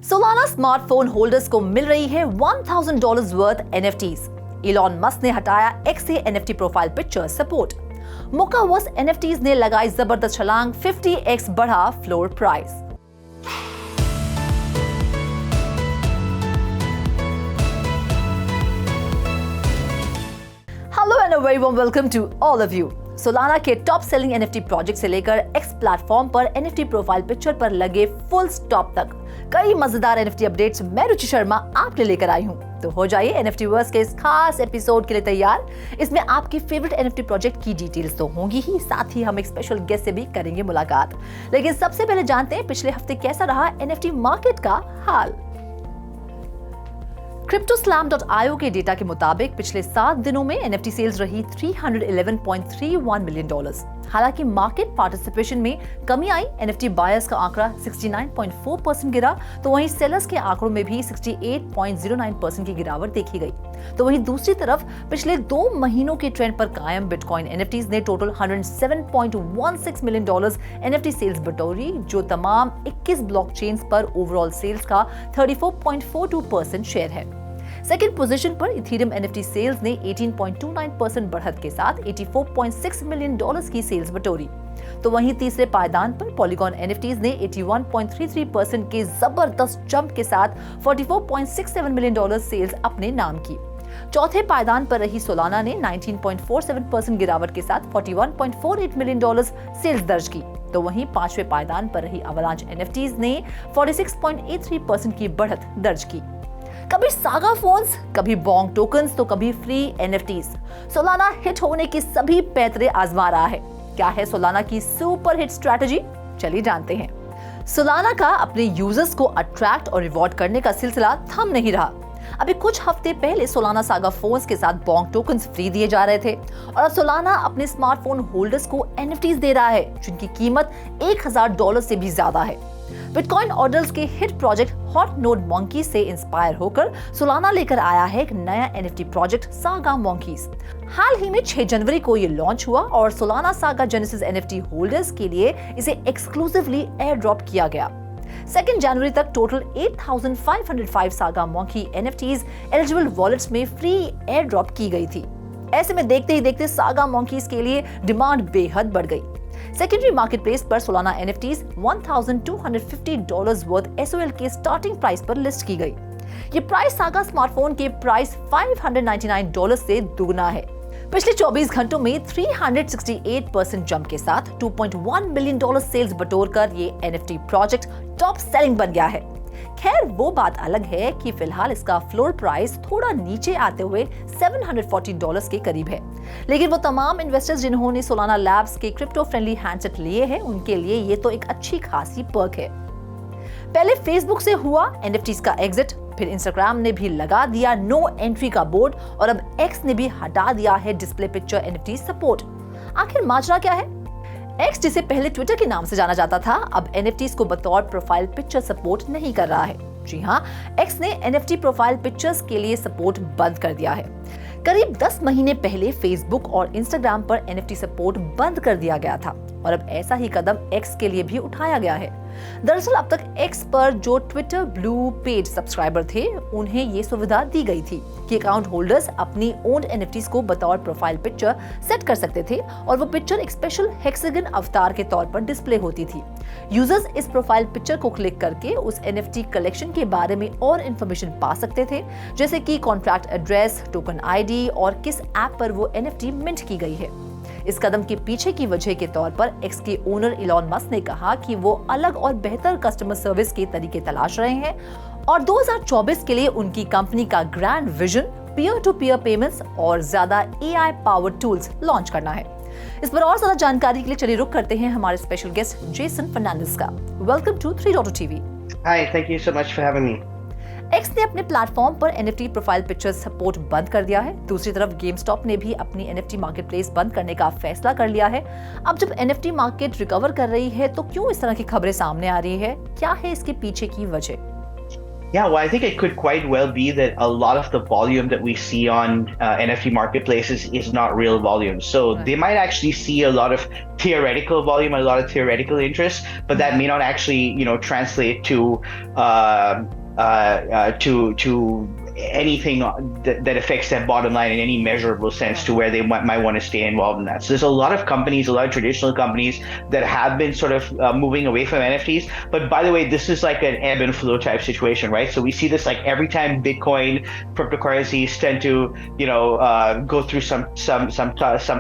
Solana smartphone holders को मिल रही है $1000 वर्थ NFTs। इलॉन मस्क ने हटाया X से NFT profile picture support. Mocaverse NFTs ने लगाई जबरदस्त छलांग, 50x बढ़ा floor price. Hello and a very warm welcome to all of you. Solana के टॉप सेलिंग NFT प्रोजेक्ट से लेकर X प्लेटफॉर्म पर NFT प्रोफाइल पिक्चर पर लगे फुल स्टॉप तक कई मजेदार NFT अपडेट्स मैं रुचि शर्मा आपके लेकर आई हूँ। तो हो जाइए NFT वर्स के इस खास एपिसोड के लिए तैयार। इसमें आपकी फेवरेट NFT प्रोजेक्ट की डिटेल्स तो होंगी ही, साथ ही हम एक स्पेशल गेस्ट से भी करेंगे मुलाकात। लेकिन सबसे पहले जानते हैं पिछले हफ्ते कैसा रहा NFT मार्केट का हाल। CryptoSlam.io के डेटा के मुताबिक पिछले 7 दिनों में NFT सेल्स रही $311.31 मिलियन। हालांकि मार्केट पार्टिसिपेशन में कमी आई। NFT बायर्स का आंकड़ा 69.4% गिरा, तो वहीं सेलर्स के आंकड़ों में भी 68.09% की गिरावट देखी गई। तो वहीं दूसरी तरफ पिछले 2 महीनों के ट्रेंड पर कायम बिटकॉइन NFTs ने टोटल $107.16 मिलियन NFT सेल्स बटोरी, जो तमाम 21 ब्लॉकचेन्स पर ओवरऑल सेल्स का 34.42% शेयर है। सेकंड पोजीशन पर इथेरियम NFT सेल्स ने 18.29% बढ़त के साथ $84.6 मिलियन की सेल्स बटोरी। तो वहीं तीसरे पायदान पर पॉलीगॉन NFTs ने 81.33% के जबरदस्त जंप के साथ $44.67 मिलियन सेल्स अपने नाम की। चौथे पायदान पर रही सोलाना ने 19.47% गिरावट के साथ $41.48 मिलियन सेल्स दर्ज की। तो वहीं पांचवें पायदान पर रही अवलांच NFTs ने 46.83% की बढ़त दर्ज की। कभी सागा फोन्स, कभी बोंग टोकन्स, तो कभी फ्री NFTs। सोलाना हिट होने की सभी पैतरे आजमा रहा है। क्या है सोलाना की सुपर हिट स्ट्रैटेजी? चलिए जानते हैं। सोलाना का अपने यूजर्स को अट्रैक्ट और रिवॉर्ड करने का सिलसिला थम नहीं रहा। अभी कुछ हफ्ते पहले सोलाना सागा फोन्स के साथ बोंग टोकन्स फ्री दिए जा रहे थे, और अब सोलाना अपने स्मार्टफोन होल्डर्स को NFTs दे रहा है जिनकी कीमत $1000 से भी ज्यादा है। बिटकॉइन ऑर्डर्स के hit project hot node monkey से इंस्पायर होकर सोलाना लेकर आया है एक नया NFT प्रोजेक्ट सागा मंकीज। हाल ही में 6 जनवरी को ये लॉन्च हुआ और Solana saga genesis NFT holders के लिए इसे एक्सक्लूसिवली एयर ड्रॉप किया गया। 2 जनवरी तक total 8505 saga monkey NFTs eligible wallets में फ्री एयर ड्रॉप की गई थी। ऐसे में देखते ही देखते सागा मंकीज के लिए डिमांड बेहद बढ़ गई। सेकेंडरी मार्केट प्लेस पर सोलाना NFTs $1250 वर्थ SOL के स्टार्टिंग प्राइस पर लिस्ट की गई। ये प्राइस सागा स्मार्टफोन के प्राइस $599 से दुगना है। पिछले 24 घंटों में 368% जंप के साथ $2.1 मिलियन सेल्स बटोरकर ये NFT प्रोजेक्ट टॉप सेलिंग बन गया है। खैर वो बात अलग है कि फिलहाल इसका फ्लोर प्राइस थोड़ा नीचे आते हुए $740 के करीब है। लेकिन वो तमाम इन्वेस्टर्स जिन्होंने सोलाना लैब्स के क्रिप्टो फ्रेंडली हैंडसेट लिए हैं, उनके लिए ये तो एक अच्छी खासी पर्क है। पहले फेसबुक से हुआ NFTs का एग्जिट, फिर इंस्टाग्राम ने भी लगा दिया नो एंट्री का बोर्ड, और अब X ने भी हटा दिया है डिस्प्ले पिक्चर NFT सपोर्ट। आखिर माजरा क्या है? X, जिसे पहले ट्विटर के नाम से जाना जाता था, अब NFTs को बतौर प्रोफाइल पिक्चर सपोर्ट नहीं कर रहा है। जी हाँ, X ने NFT प्रोफाइल पिक्चर्स के लिए सपोर्ट बंद कर दिया है। करीब 10 महीने पहले फेसबुक और इंस्टाग्राम पर NFT सपोर्ट बंद कर दिया गया था, और अब ऐसा ही कदम X के लिए भी उठाया गया है। दरअसल अब तक X पर जो ट्विटर ब्लू पेज सब्सक्राइबर थे, उन्हें ये सुविधा दी गई थी कि अकाउंट होल्डर्स अपनी ओन्ड NFTs को बतौर प्रोफाइल पिक्चर सेट कर सकते थे, और वो पिक्चर एक स्पेशल हेक्सागन अवतार के तौर पर डिस्प्ले होती थी। यूजर्स इस प्रोफाइल पिक्चर को क्लिक करके उस NFT कलेक्शन के बारे में और इन्फॉर्मेशन पा सकते थे, जैसे कि कॉन्ट्रैक्ट एड्रेस, टोकन ID और किस ऐप पर वो NFT मिंट की गई है। इस कदम के पीछे की वजह के तौर पर X के ओनर इलॉन मस्क ने कहा कि वो अलग और बेहतर कस्टमर सर्विस के तरीके तलाश रहे हैं, और 2024 के लिए उनकी कंपनी का grand vision peer to peer payments और ज्यादा AI पावर्ड टूल्स लॉन्च करना है। इस पर और ज्यादा जानकारी के लिए चलिए रुक करते हैं हमारे स्पेशल गेस्ट जेसन फर्नांडिस का। Welcome to 3.2 TV। Hi, thank you so much for having me. X ने अपने प्लेटफॉर्म पर NFT प्रोफाइल पिक्चर्स सपोर्ट बंद कर दिया है। दूसरी तरफ GameStop ने भी अपनी NFT मार्केट प्लेस बंद करने का फैसला कर लिया है। अब जब NFT मार्केट रिकवर कर रही है, तो क्यों इस तरह की खबरें सामने आ रही है? क्या है इसके पीछे की वजह? Yeah, well, I think it could quite well be that a lot of the volume that we see on NFT marketplaces is not real volume. So they might actually see a lot of theoretical volume, a lot of theoretical interest, but that may not actually, translate to anything that affects their bottom line in any measurable sense to where they might want to stay involved in that. So there's a lot of companies, a lot of traditional companies that have been sort of moving away from NFTs. But by the way, this is like an ebb and flow type situation, right? So we see this like every time Bitcoin, cryptocurrencies tend to, go through some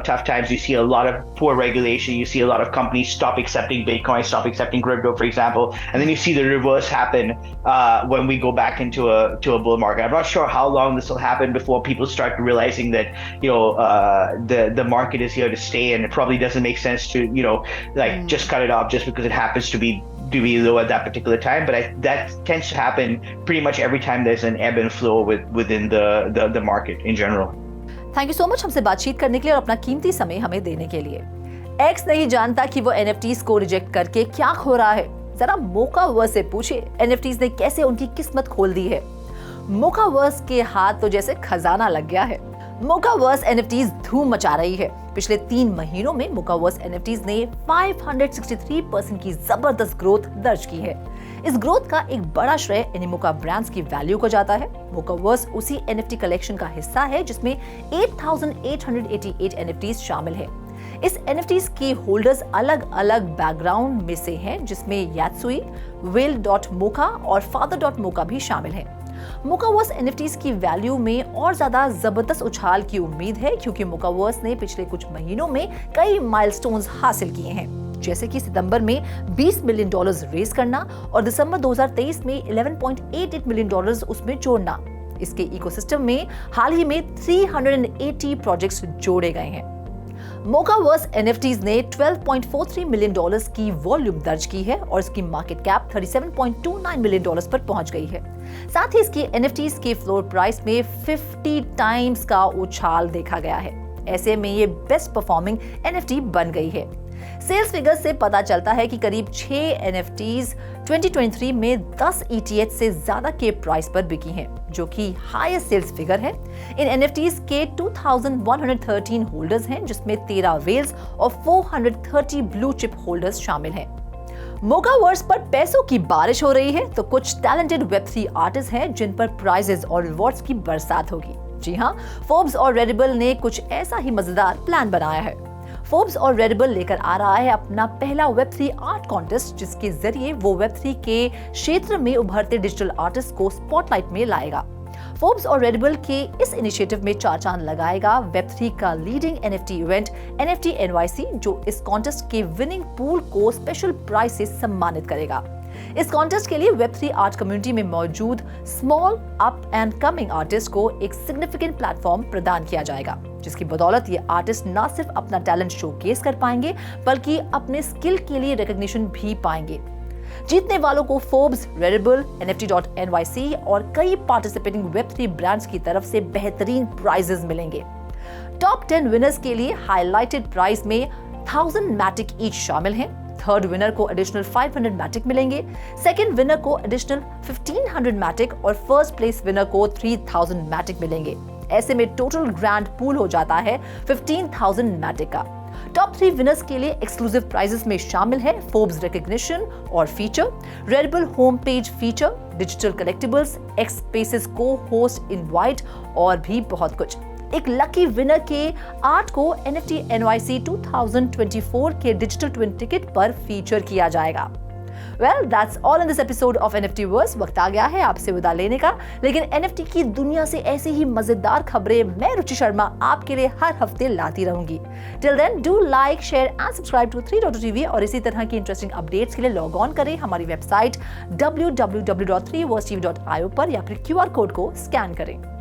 tough times. You see a lot of poor regulation. You see a lot of companies stop accepting Bitcoin, stop accepting crypto, for example, and then you see the reverse happen when we go back into a bull market. I'm not sure how long this will happen before people start realizing that the market is here to stay, and it probably doesn't make sense to just cut it off just because it happens to be low at that particular time. But that tends to happen pretty much every time there's an ebb and flow within the market in general. Thank you so much हमसे बातचीत करने के लिए और अपना कीमती समय हमें देने के लिए। एक्स नहीं जानता कि वो एनएफटीज को रिजेक्ट करके क्या खो रहा है। जरा मोकावर्स से पूछिए एनएफटीज ने कैसे उनकी किस्मत खोल दी है। मोकावर्स के हाथ तो जैसे खजाना लग गया है। मोकावर्स एनएफटीज धूम मचा रही है। पिछले 3 महीनों में मोकावर्स एनएफटीज ने 563% की जबरदस्त ग्रोथ दर्ज की है। इस ग्रोथ का एक बड़ा श्रेय एनिमोका ब्रांड्स की वैल्यू को जाता है। मोकावर्स उसी एनएफटी कलेक्शन का हिस्सा है जिसमें 8,888 एनएफटीज शामिल है। इस एनएफटीज के होल्डर्स अलग अलग बैकग्राउंड में से हैं, जिसमें यात्सुई, वेल.मोका और फादर.मोका भी शामिल हैं। मोकावर्स एनएफटीज की वैल्यू में और ज्यादा जबरदस्त उछाल की उम्मीद है क्योंकि मोकावर्स ने पिछले कुछ महीनों में कई माइलस्टोन्स हासिल किए हैं, जैसे कि सितंबर में $20 मिलियन रेज करना और दिसंबर 2023 में $11.88 मिलियन उसमें जोड़ना। इसके इकोसिस्टम में हाल ही में 380 प्रोजेक्ट्स जोड़े गए हैं। मोकावर्स एनएफटीज ने $12.43 मिलियन की वॉल्यूम दर्ज की है और इसकी मार्केट कैप $37.29 मिलियन पर पहुंच गई है। साथ ही इसकी एनएफटीज के फ्लोर प्राइस में 50 टाइम्स का उछाल देखा गया है। ऐसे में ये बेस्ट परफॉर्मिंग एनएफटी बन गई है। सेल्स फिगर्स से पता चलता है कि करीब 6 एनएफटीज 2023 में 10 ETH से ज्यादा के प्राइस पर बिकी हैं, जो कि हाईएस्ट सेल्स फिगर है। इन एनएफटीज के 2113 होल्डर्स हैं, जिसमें 13 वेल्स और 430 ब्लू चिप होल्डर्स शामिल हैं। मोकावर्स पर पैसों की बारिश हो रही है तो कुछ टैलेंटेड वेब3 आर्टिस्ट हैं जिन पर प्राइजेस और रिवॉर्ड्स की बरसात होगी। जी हाँ, फोर्ब्स और रेडिबल ने कुछ ऐसा ही मजेदार प्लान बनाया है। फोर्ब्स और रेडिबल लेकर आ रहा है अपना पहला वेब3 आर्ट कॉन्टेस्ट, जिसके जरिए वो वेब3 के क्षेत्र में उभरते डिजिटल आर्टिस्ट को स्पॉटलाइट में लाएगा। फोर्ब्स और रेडिबल के इस इनिशिएटिव में 4 चांद लगाएगा वेब3 का leading NFT event NFT NYC, जो इस कॉन्टेस्ट के विनिंग पूल को स्पेशल प्राइज से सम्मानित करेगा। इस कॉन्टेस्ट के लिए वेब3 आर्ट कम्युनिटी में मौजूद small up and coming artist को एक सिग्निफिकेंट प्लेटफॉर्म प्रदान किया जाएगा, जिसकी बदौलत ये आर्टिस्ट न सिर्फ अपना टैलेंट शोकेस कर पाएंगे बल्कि अपने स्किल के लिए रिकॉग्निशन भी पाएंगे। जीतने वालों को फोर्ब्स, रेडिबल, NFT.NYC और कई पार्टिसिपेटिंग वेब3 ब्रांड्स की तरफ से बेहतरीन प्राइजेस मिलेंगे। टॉप 10 विनर्स के लिए हाईलाइटेड प्राइज में 1000 मैटिक ईच शामिल हैं। थर्ड विनर को एडिशनल 500 मैटिक मिलेंगे, सेकंड विनर को एडिशनल 1500 मैटिक और फर्स्ट प्लेस विनर को 3000 मैटिक मिलेंगे। ऐसे में टोटल ग्रैंड पूल हो जाता है 15,000 मैटिक का। टॉप 3 विनर्स के लिए एक्सक्लूसिव प्राइजेस में शामिल है फोर्ब्स रिकॉग्निशन और feature, Rarible home page feature, digital collectibles, X spaces को होस्ट इनवाइट और भी बहुत कुछ। एक लकी विनर के आर्ट को NFT NYC 2024 के डिजिटल ट्विन टिकट पर फीचर किया जाएगा। Well, that's all in this episode of NFTverse। वक्त आ गया है आपसे विदा लेने का, लेकिन NFT की दुनिया से ऐसी ही मजेदार खबरें मैं रुचि शर्मा आपके लिए हर हफ्ते लाती रहूंगी। Till then, do like, share and subscribe to 3.2TV और इसी तरह की इंटरेस्टिंग अपडेट्स के लिए लॉग ऑन करें हमारी वेबसाइट www.3versetv.io पर या फिर QR कोड को स्कैन करें।